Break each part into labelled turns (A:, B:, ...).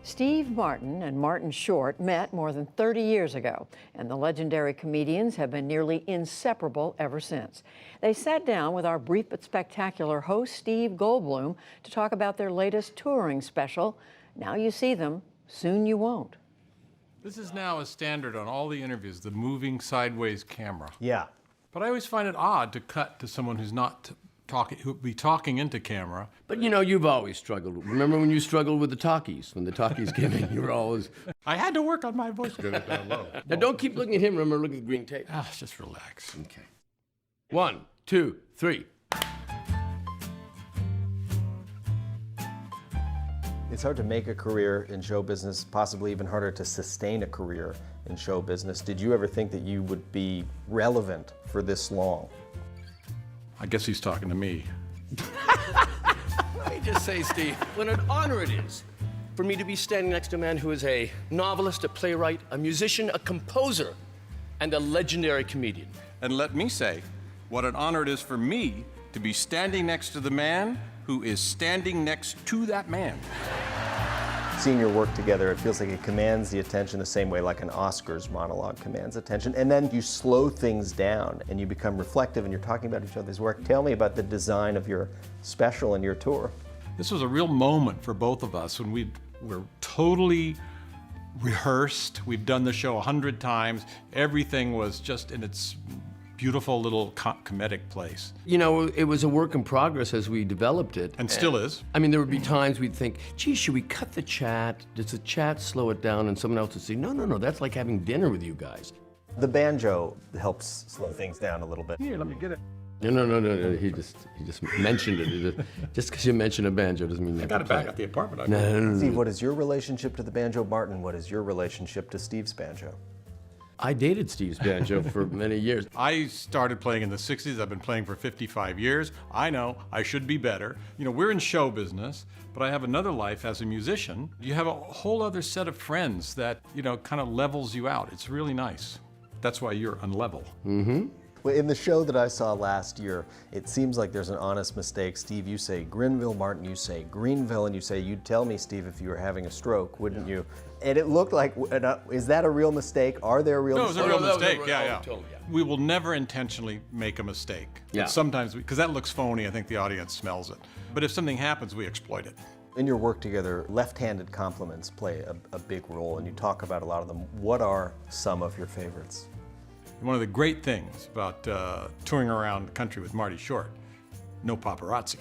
A: Steve Martin and Martin Short met more than 30 years ago, and the legendary comedians have been nearly inseparable ever since. They sat down with our brief but spectacular host, Steve Goldblum, to talk about their latest touring special. Now you see them, soon you won't.
B: This is now a standard on all the interviews, the moving sideways camera.
C: Yeah.
B: But I always find it odd to cut to someone who's not talking, who'd be talking into camera.
D: But you know, you've always struggled. Remember when you struggled with the talkies? When the talkies came in, you were always...
B: I had to work on my voice. Get it down low.
D: Now don't keep looking at him, remember, look at the green tape.
B: Just relax.
D: Okay. 1, 2, 3.
C: It's hard to make a career in show business, possibly even harder to sustain a career in show business. Did you ever think that you would be relevant for this long?
B: I guess he's talking to me.
D: Let me just say, Steve, what an honor it is for me to be standing next to a man who is a novelist, a playwright, a musician, a composer, and a legendary comedian.
E: And let me say, what an honor it is for me to be standing next to the man who is standing next to that man.
C: Seeing your work together, it feels like it commands the attention the same way like an Oscars monologue commands attention. And then you slow things down and you become reflective and you're talking about each other's work. Tell me about the design of your special and your tour.
B: This was a real moment for both of us when we were totally rehearsed. We've done the show 100 times. Everything was just in its beautiful little comedic place.
D: You know, it was a work in progress as we developed it.
B: And still is.
D: I mean, there would be times we'd think, gee, should we cut the chat? Does the chat slow it down? And someone else would say, no, that's like having dinner with you guys.
C: The banjo helps slow things down a little bit.
B: Here, let me get it.
D: No, he just mentioned it. Just because you mention a banjo doesn't mean you
B: I got it back at the apartment.
D: No.
C: Steve, what is your relationship to the banjo? Martin, what is your relationship to Steve's banjo?
D: I dated Steve's banjo for many years.
B: I started playing in the 60s. I've been playing for 55 years. I know I should be better. You know, we're in show business, but I have another life as a musician. You have a whole other set of friends that, you know, kind of levels you out. It's really nice. That's why you're unlevel.
D: Mm-hmm.
C: Well, in the show that I saw last year, it seems like there's an honest mistake. Steve, you say Grinville, Martin, you say Greenville, and you say, you'd tell me, Steve, if you were having a stroke, wouldn't you? And it looked like, is that a real mistake? Are there real mistakes?
B: No, it was a real mistake,
D: Totally, yeah.
B: We will never intentionally make a mistake.
D: Yeah.
B: But sometimes, because that looks phony, I think the audience smells it. But if something happens, we exploit it.
C: In your work together, left-handed compliments play a big role, and you talk about a lot of them. What are some of your favorites?
B: One of the great things about touring around the country with Marty Short, no paparazzi.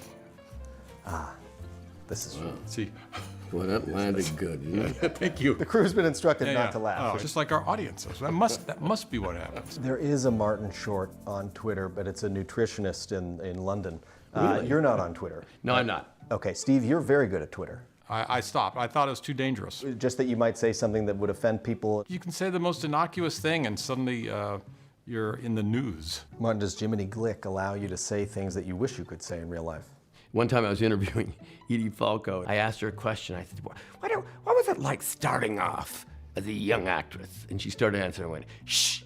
C: This is
B: See,
D: Well, that landed good, didn't it?
B: thank you.
C: The crew's been instructed not to laugh.
B: Oh, just like our audiences. That must be what happens.
C: There is a Martin Short on Twitter, but it's a nutritionist in London.
D: Really?
C: You're not on Twitter.
D: No, I'm not.
C: Okay, Steve, you're very good at Twitter.
B: I stopped. I thought it was too dangerous.
C: Just that you might say something that would offend people.
B: You can say the most innocuous thing and suddenly you're in the news.
C: Martin, does Jiminy Glick allow you to say things that you wish you could say in real life?
D: One time I was interviewing Edie Falco. I asked her a question. I said, what was it like starting off as a young actress? And she started answering and went, shh,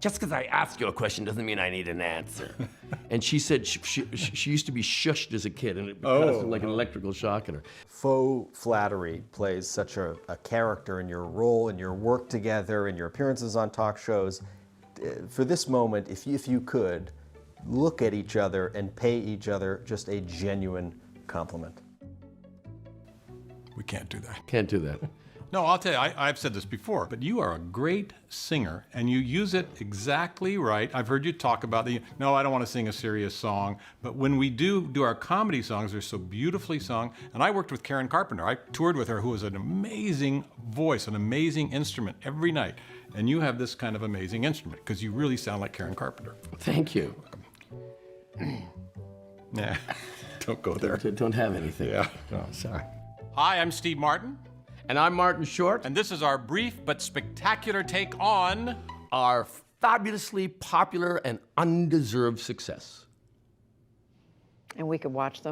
D: just because I ask you a question doesn't mean I need an answer. And she said she used to be shushed as a kid, and it caused like an electrical shock in her.
C: Faux flattery plays such a character in your role, in your work together, in your appearances on talk shows. For this moment, if you could, look at each other and pay each other just a genuine compliment.
B: We can't do that.
D: Can't do that.
B: No, I'll tell you, I've said this before, but you are a great singer and you use it exactly right. I've heard you talk about no, I don't want to sing a serious song, but when we do our comedy songs, they're so beautifully sung. And I worked with Karen Carpenter. I toured with her, who has an amazing voice, an amazing instrument every night. And you have this kind of amazing instrument because you really sound like Karen Carpenter.
D: Thank you.
B: Nah, don't go there.
D: Don't have anything.
B: Yeah, no, sorry. Hi, I'm Steve Martin.
D: And I'm Martin Short.
B: And this is our brief but spectacular take on
D: our fabulously popular and undeserved success.
A: And we could watch them